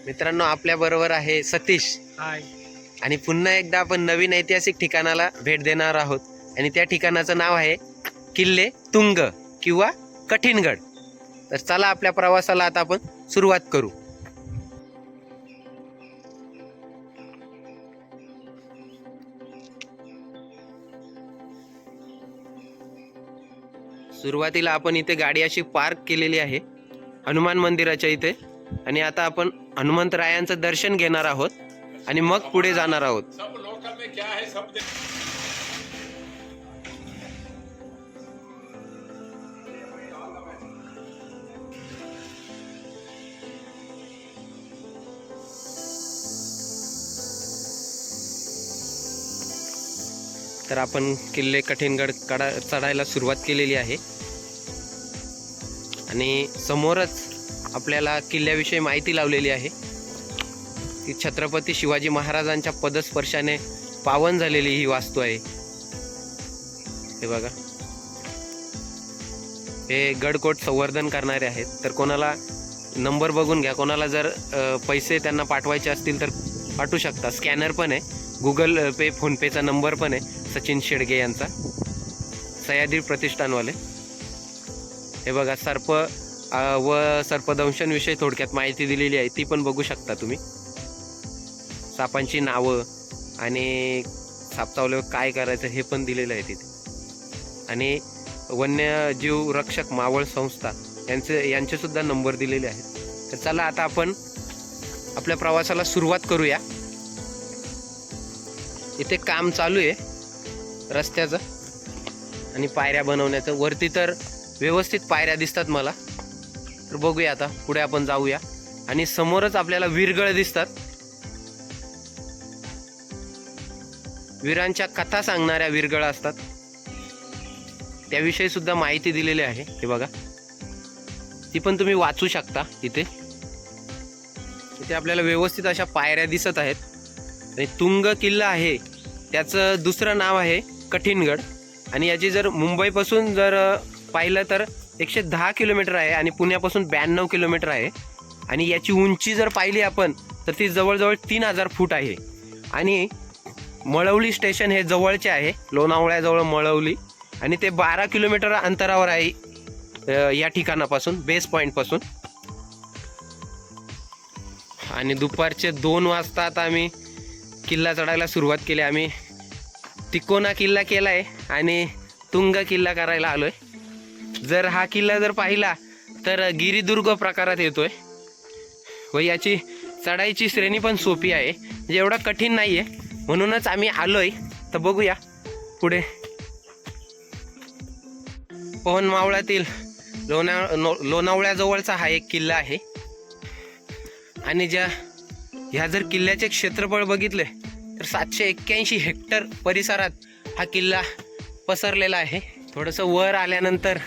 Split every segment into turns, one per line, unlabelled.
मित्रांनो, आपल्या बरोबर आहे सतीश.
हाय.
आणि पुन्हा एकदा आपण नवीन ऐतिहासिक ठिकाणाला भेट देणार आहोत आणि त्या ठिकाणाचं नाव आहे किल्ले तुंग किंवा कठीणगड. तर चला आपल्या प्रवासाला आता आपण सुरुवात करू. सुरुवातीला आपण इथे गाडी अशी पार्क केलेली आहे हनुमान मंदिराच्या इथे, आणि आता आपण हनुमंतरायांचं दर्शन घेणार आहोत आणि मग पुढे जाणार आहोत. तर आपण किल्ले कठीणगड चढायला सुरुवात केलेली आहे आणि समोरच आपल्याला किल्ल्याविषयी माहिती लावलेली आहे की छत्रपती शिवाजी महाराजांच्या पदस्पर्शाने पावन झालेली ही वास्तू आहे. हे बघा, हे गडकोट संवर्धन करणारे आहेत. तर कोणाला नंबर बघून घ्या, कोणाला जर पैसे त्यांना पाठवायचे असतील तर पाठवू शकता. स्कॅनर पण आहे, गुगल पे फोनपेचा नंबर पण आहे सचिन शेडगे यांचा, सह्याद्री प्रतिष्ठानवाले. हे बघा, सर्प व सर्पदंशांविषयी थोडक्यात माहिती दिलेली आहे, ती पण बघू शकता तुम्ही. सापांची नावं आणि साप चावल्यावर काय करायचं हे पण दिलेलं आहे तिथे. आणि वन्यजीव रक्षक मावळ संस्था यांचे सुद्धा नंबर दिलेले आहेत. तर चला आता आपण आपल्या प्रवासाला सुरुवात करूया. इथे काम चालू आहे रस्त्याचं आणि पायऱ्या बनवण्याचं. वरती तर व्यवस्थित पायऱ्या दिसतात मला. तर बघूया आता पुढे आपण जाऊया. आणि समोरच आपल्याला वीरगळ दिसतात. वीरांच्या कथा सांगणाऱ्या वीरगळ असतात, त्याविषयी सुद्धा माहिती दिलेली आहे. हे बघा, ती पण तुम्ही वाचू शकता. इथे आपल्याला व्यवस्थित अशा पायऱ्या दिसत आहेत. आणि तुंग किल्ला आहे, त्याचं दुसरं नाव आहे कठीणगड. आणि याची जर मुंबईपासून जर पाहिलं तर 110 किलोमीटर आहे आणि पुण्यापासून 92 किलोमीटर आहे. आणि याची उंची जर पाहिली आपण तर ती जवळजवळ 3000 फूट आहे. आणि मळवली स्टेशन हे जवळचे आहे, लोणावळ्याजवळ मळवली, आणि ते 12 किलोमीटर अंतरावर आहे या ठिकाणापासून, बेस पॉईंटपासून. आणि दुपारचे 2 वाजता आता आम्ही किल्ला चढायला सुरुवात केली. आम्ही तिकोना किल्ला केला आहे आणि तुंग किल्ला करायला आलो आहे. जर हा किल्ला जर पाहिला तर गिरिदुर्ग प्रकारात येतोय व याची चढाईची श्रेणी पण सोपी आहे, म्हणजे एवढा कठीण नाही आहे. म्हणूनच आम्ही आलोय. तर बघूया पुढे. पवन मावळातील लोणावळ्याजवळचा हा एक किल्ला आहे. आणि ह्या जर किल्ल्याचे क्षेत्रफळ बघितले तर 781 हेक्टर परिसरात हा किल्ला पसरलेला आहे. थोडंसं वर आल्यानंतर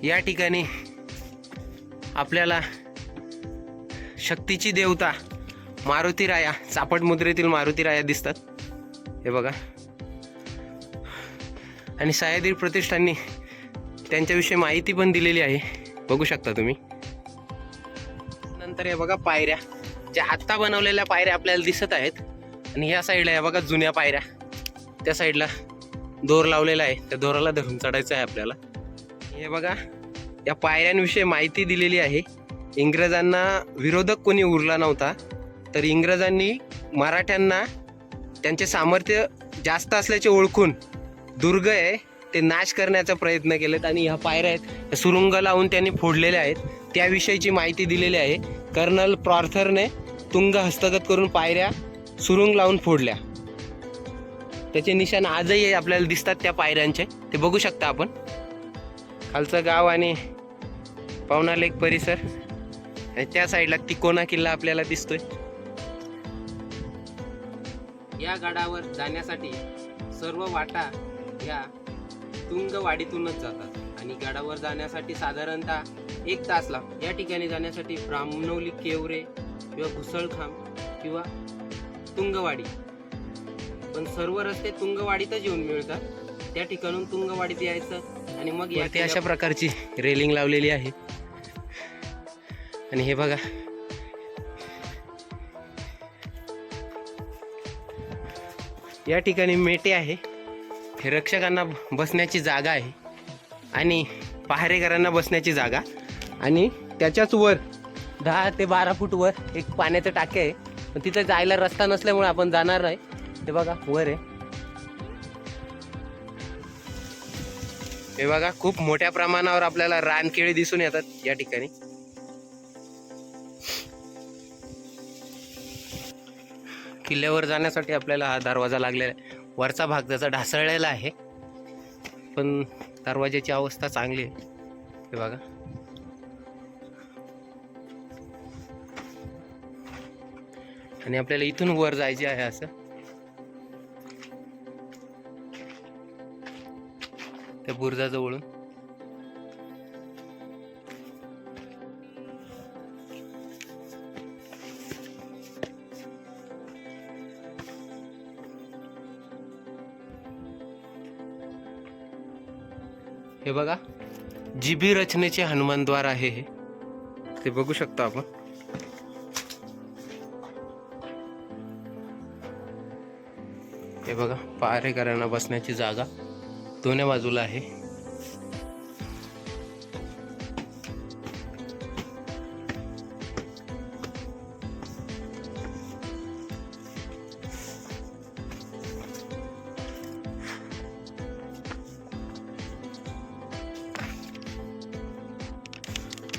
या ठिकाणी आपल्याला शक्तीची देवता मारुतीराया, चापट मुद्रेतील मारुतीराया दिसतात. हे बघा. आणि सह्याद्री प्रतिष्ठाननी त्यांच्याविषयी माहिती पण दिलेली आहे, बघू शकता तुम्ही. नंतर हे बघा पायऱ्या, ज्या आत्ता बनवलेल्या पायऱ्या आपल्याला दिसत आहेत. आणि ह्या साईडला हे बघा जुन्या पायऱ्या, त्या साईडला दोर लावलेला आहे, त्या दोराला धरून चढायचं आहे आपल्याला. हे बघा, या पायऱ्यांविषयी माहिती दिलेली आहे. इंग्रजांना विरोधक कोणी उरला नव्हता, तर इंग्रजांनी मराठ्यांना त्यांचे सामर्थ्य जास्त असल्याचे ओळखून दुर्ग आहे ते नाश करण्याचा प्रयत्न केलेत. आणि ह्या पायऱ्या आहेत, सुरुंग लावून त्यांनी फोडलेल्या आहेत, त्याविषयीची माहिती दिलेली आहे. कर्नल प्रॉर्थरने तुंग हस्तगत करून पायऱ्या सुरुंग लावून फोडल्या. त्याचे निशाण आजही आपल्याला दिसतात त्या पायऱ्यांचे, ते बघू शकता आपण. खालचं गाव आणि पवना लेक परिसर, आणि त्या साईडला तिकोना किल्ला आपल्याला दिसतोय. या गडावर जाण्यासाठी सर्व वाटा या तुंगवाडीतूनच जातात. आणि गडावर जाण्यासाठी साधारणतः 1 तास लागतो. या ठिकाणी जाण्यासाठी ब्राह्मणवली, केवरे किंवा घुसळखांब किंवा तुंगवाडी, पण सर्व रस्ते तुंगवाडीतच येऊन मिळतात. त्या ठिकाणून तुंगवाडीत यायचं आणि मग याची अशा प्रकारची रेलिंग लावलेली आहे. आणि हे बघा, या ठिकाणी मेटे आहे, हे रक्षकांना बसण्याची जागा आहे आणि पहारेकरांना बसण्याची जागा. आणि त्याच्याच वर 10 ते 12 फूट वर एक पाण्याचं टाके आहे, पण तिथे जायला रस्ता नसल्यामुळे आपण जाणार नाही. हे बघा वर आहे, हे बघा खूप मोठ्या प्रमाणावर आपल्याला रानकेळी दिसून येतात या ठिकाणी. किल्ल्यावर जाण्यासाठी आपल्याला हा दरवाजा लागलेला आहे. वरचा भाग त्याचा ढासळलेला आहे, पण दरवाजाची अवस्था चांगली आहे. हे बघा, आणि आपल्याला इथून वर जायचे आहे असं. त्या बुरुजाजवळून हे बघा, जिबी रचनेचे हनुमानद्वार आहे हे, ते बघू शकतो आपण. हे बघा, पहारेकरांना बसण्याची जागा दोन्ही बाजूला आहे.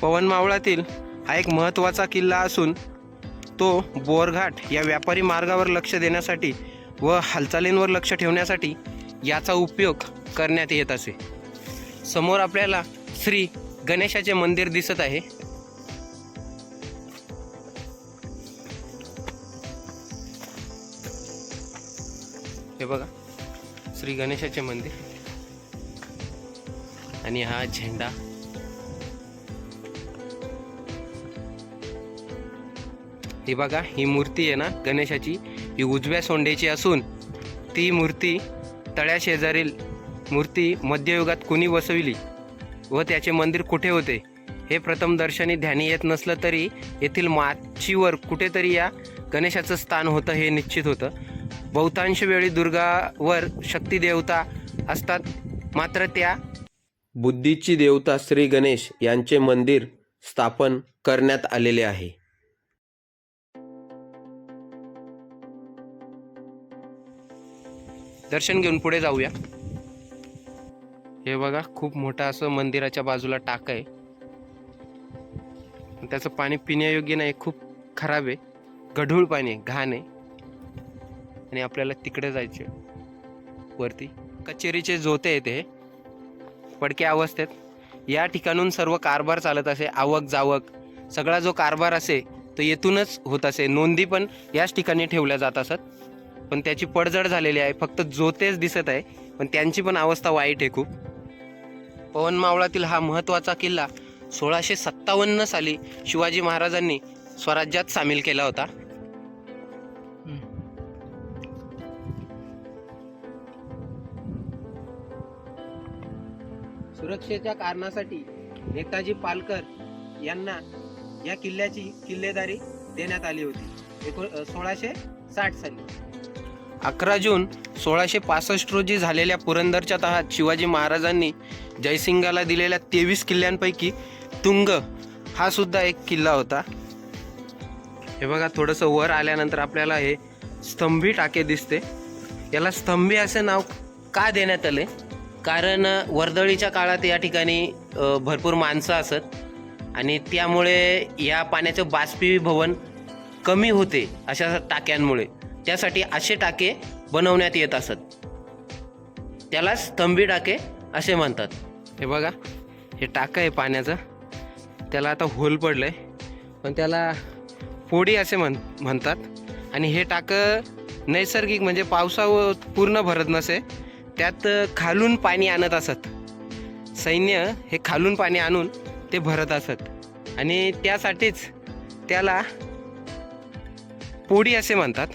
पवन मावळातील हा एक महत्त्वाचा किल्ला असून तो बोरघाट या व्यापारी मार्गावर लक्ष देण्यासाठी व हालचालींवर लक्ष ठेवण्यासाठी याचा उपयोग करण्यात येत असे. समोर आपल्याला श्री गणेशाचे मंदिर दिसत आहे. हे बघा, श्री गणेशाचे मंदिर आणि हा झेंडा. ही बघा, ही मूर्ती आहे ना गणेशाची, ही उजव्या सोंडेची असून ती मूर्ती तळ्याशेजारील मूर्ती मध्ययुगात कुणी बसविली व त्याचे मंदिर कुठे होते हे प्रथम दर्शनी ध्यानी येत नसलं तरी येथील माचीवर कुठेतरी या गणेशाचं स्थान होतं हे निश्चित होतं. बहुतांश वेळी दुर्गावर शक्ती देवता असतात, मात्र त्या बुद्धीची देवता श्री गणेश यांचे मंदिर स्थापन करण्यात आलेले आहे. दर्शन घेऊन पुढे जाऊया. हे बघा, खूप मोठं असं मंदिराच्या बाजूला टाक आहे. त्याचं पाणी पिण्यायोग्य नाही, खूप खराब आहे, गढूळ पाणी, घाण आहे. आणि आपल्याला तिकडे जायचे वरती. कचेरीचे जोते आहेत हे, पडक्या अवस्थेत. या ठिकाणून सर्व कारभार चालत असे, आवक जावक सगळा जो कारभार असे तो येथूनच होत असे. नोंदी पण याच ठिकाणी ठेवल्या जात असत, पण त्याची पडझड झालेली आहे. फक्त जोतेच दिसत आहे, पण त्यांची पण अवस्था वाईट आहे खूप. पवन मावळातील हा महत्त्वाचा किल्ला 1657 साली शिवाजी महाराजांनी स्वराज्यात सामील केला होता. सुरक्षेच्या कारणासाठी नेताजी पालकर यांना या किल्ल्याची किल्लेदारी देण्यात आली होती 1660 साली. 11 जून 1665 रोजी झालेल्या पुरंदरच्या तहात शिवाजी महाराजांनी जयसिंगाला दिलेल्या 23 किल्ल्यांपैकी तुंग हा सुद्धा एक किल्ला होता. हे बघा, थोडंसं वर आल्यानंतर आपल्याला हे स्तंभी टाके दिसते. याला स्तंभी असे नाव का देण्यात आले? कारण वर्दळीच्या काळात या ठिकाणी भरपूर माणसं असत आणि त्यामुळे या पाण्याचं बाष्पीभवन कमी होते अशा टाक्यांमुळे. त्यासाठी असे टाके बनवण्यात येत असत, त्याला स्तंभी टाके असे म्हणतात. हे बघा, हे टाकं आहे पाण्याचं, त्याला आता होल पडलंय, पण त्याला पोडी असे म्हणतात. आणि हे टाकं नैसर्गिक म्हणजे पावसावर पूर्ण भरत नसे, त्यात खालून पाणी आणत असत. सैन्य हे खालून पाणी आणून ते भरत असत आणि त्यासाठीच त्याला पोडी असे म्हणतात.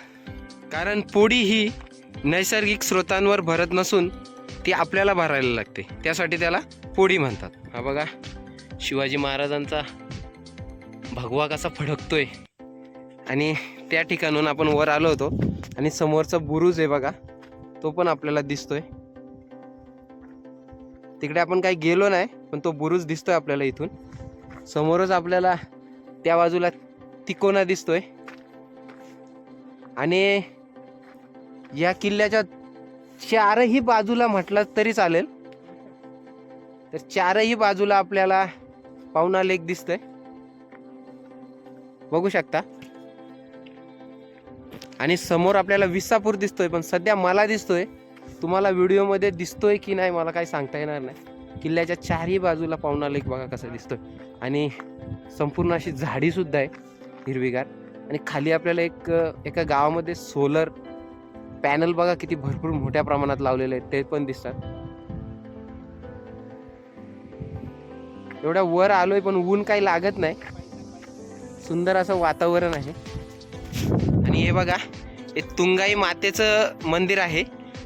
कारण पोडी ही नैसर्गिक स्रोतांवर भरत नसून ती आपल्याला भरायला लागते, त्यासाठी त्याला पोडी म्हणतात. हा बघा, शिवाजी महाराजांचा भगवा कसा फडकतोय. आणि त्या ठिकाणून आपण वर आलो होतो आणि समोरचा बुरुज आहे बघा, तो पण आपल्याला दिसतोय. तिकडे आपण काही गेलो नाही, पण तो बुरुज दिसतोय आपल्याला इथून. समोरच आपल्याला त्या बाजूला तिकोना दिसतोय. आणि या किल्ल्याच्या चारही बाजूला म्हटलं तरी चालेल, तर चारही बाजूला आपल्याला पावना लेक दिसतोय, बघू शकता. आणि समोर आपल्याला विसापूर दिसतोय, पण सध्या मला दिसतोय, तुम्हाला व्हिडिओमध्ये दिसतोय की नाही मला काही सांगता येणार नाही. किल्ल्याच्या चारही बाजूला पावना लेक बघा कसा दिसतोय. आणि संपूर्ण अशी झाडी सुद्धा आहे हिरवीगार. आणि खाली आपल्याला एका गावामध्ये सोलर पॅनल बघा किती भरपूर मोठ्या प्रमाणात लावलेले आहेत, ते पण दिसतात. एवढ्या वर आलोय पण ऊन काही लागत नाही, सुंदर असं वातावरण आहे. आणि हे बघा, हे तुंगाई मातेचं मंदिर आहे.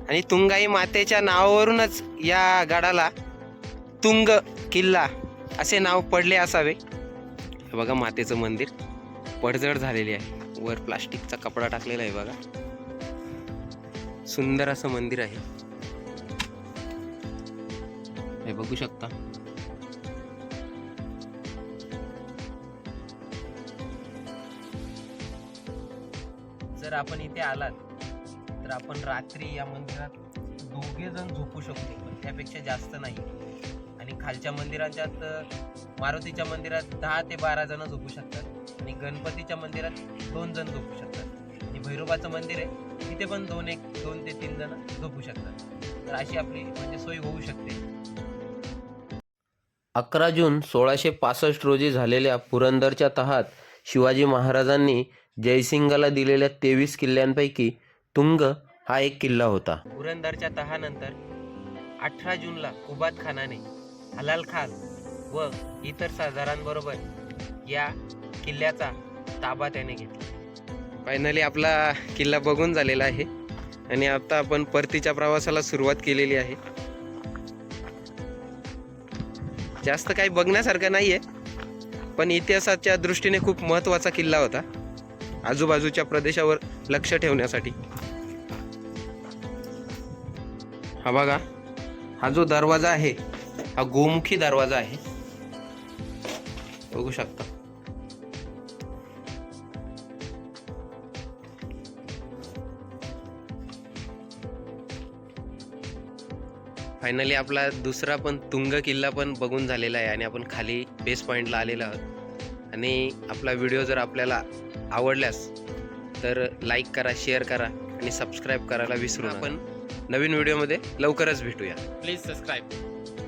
आणि तुंगाई मातेच्या नावावरूनच या गडाला तुंग किल्ला असे नाव पडले असावे. हे बघा मातेचं मंदिर पडझड झालेली आहे, वर प्लास्टिकचा कपडा टाकलेला आहे बघा. सुंदर असं मंदिर आहे, हे बघू शकता. जर आपण इथे आलात तर आपण रात्री या मंदिरात 2 जण झोपू शकतो, पण त्यापेक्षा जास्त नाही. आणि खालच्या मंदिरांच्यात मारुतीच्या मंदिरात 10 ते 12 जण झोपू शकतात. आणि गणपतीच्या मंदिरात 2 जण झोपू शकतात. आणि भैरोबाचं मंदिर आहे तिथे पण 2 ते 3 जण झोपू शकतात. तर अशी आपली म्हणजे सोय होऊ शकते.
11 जून 1665 रोजी झालेल्या पुरंदरच्या तहात शिवाजी महाराजांनी जयसिंगला दिलेल्या 23 किल्ल्यांपैकी तुंग हा एक किल्ला होता.
पुरंदरच्या तहानंतर 18 जूनला कुबात खानाने हलाल खान व इतर सरदारांबरोबर या किल्ल्याचा ताबा त्याने घेतला. फायनली आपला किल्ला बघून झालेला आहे आणि आता आपण परतीच्या प्रवासाला सुरुवात केलेली आहे. जास्त काही बघण्यासारखं नाहीये, पण इतिहासाच्या दृष्टीने खूप महत्त्वाचा किल्ला होता, आजूबाजूच्या प्रदेशावर लक्ष ठेवण्यासाठी. हा बघा, हा जो दरवाजा आहे हा गोमुखी दरवाजा आहे, बघू शकता. फायनली आपला दुसरा पण तुंग किल्ला पण बघून झालेला आहे आणि आपण खाली बेस पॉईंटला आलेलो आहोत. आणि आपला व्हिडिओ जर आपल्याला आवडल्यास तर लाईक करा, शेअर करा आणि सबस्क्राईब करायला विसरू नका. आपण नवीन व्हिडिओमध्ये लवकरच भेटूया.
Please subscribe.